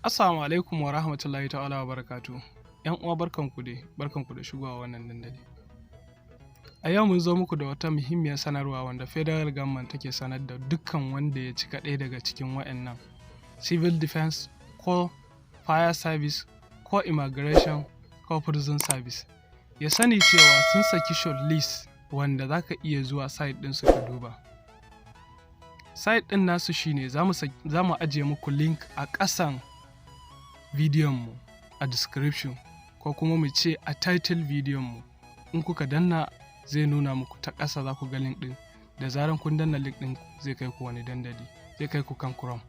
Assalamu alaikum wa rahmatullahi ta'ala wa barakatu. ‘Yan uwa barkanku da shigowa wannan dandali. A yau mun zo muku da wata muhimmiyar sanarwa wanda Federal Government take sanar da dukkan wanda ya cika ɗaya daga cikin waɗannan Civil Defense ko Fire Service ko Immigration ko Prison Service. Ya sani cewa sun saki short list wanda za ka iya zuwa site ɗinsu ka duba. Site ɗin nasu shine za mu ajiye muku link a ƙasan bidiyon mu a description ko kuma mu ce a title bidiyon mu. In kuka danna zai nuna muku ta ƙasa za ku ga link ɗin. Da zaran kun danna link ɗin zai kai ku wani dandali, zai kai ku kan Chrome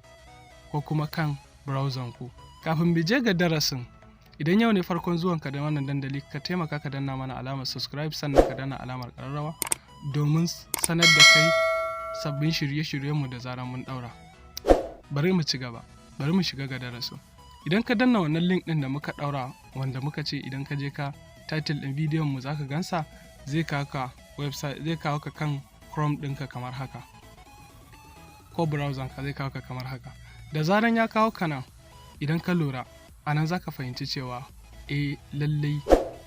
ko kuma kan browser ku. Kafin mu je ga darasin, idan yau ne farkon zuwan ka da wannan dandali, ka taimaka ka danna mana alamar subscribe sannan ka danna alamar ƙararrawa domin sanar da kai sabbin shirye-shiryenmu da zaran mun ɗaura. Bari mu ci gaba, bari mu shiga ga darasin. Idan ka danna wannan link ɗin da muka ɗaura wanda muka ce idan ka je ka title ɗin bidiyon mu zaka gansa, zai kawo ka website, zai kawo ka kan Chrome ɗinka kamar haka ko browser ka zai kawo ka kamar haka. Da zaran ya kawo ka nan, idan ka lura a nan zaka fahimci cewa lallai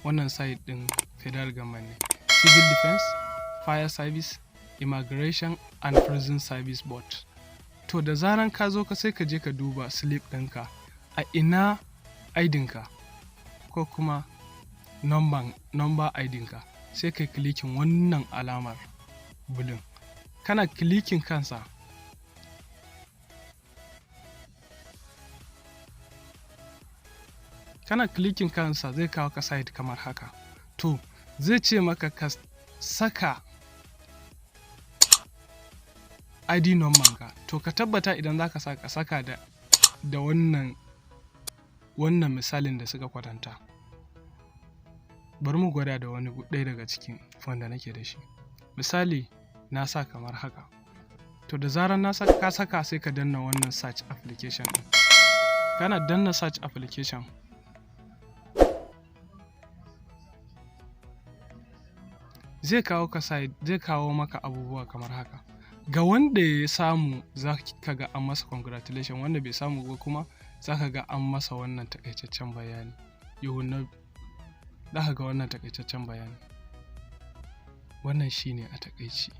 wannan site ɗin Federal Government ne. Civil Defense, Fire Service, Immigration and Prison Service Board. To da zaran ka zo ka sai ka je ka duba slip ɗinka a ina ID-nka ko kuma number ID-nka, sai kai klikin wannan alamar bulin. Kana klikin kansa zai kawo ka site kamar haka. To zai ce maka ka saka ID number ka. To ka tabbata idan zaka saka da wannan misalin da suka kwatanta. Bari mu gwada da wani ɗaya daga cikin wanda nake da shi. Misali na sa kamar haka. To da zarar ka saka sai ka danna wannan search application ɗin. Kana danna search application, zai kawo maka abubuwa kamar haka. Ga wanda ya samu za ka ga an masa congratulation, wanda bai samu ba kuma za ka ga an masa wannan takaitaccen bayani. Za ka ga wannan takaitaccen bayani. Wannan shine a takaici.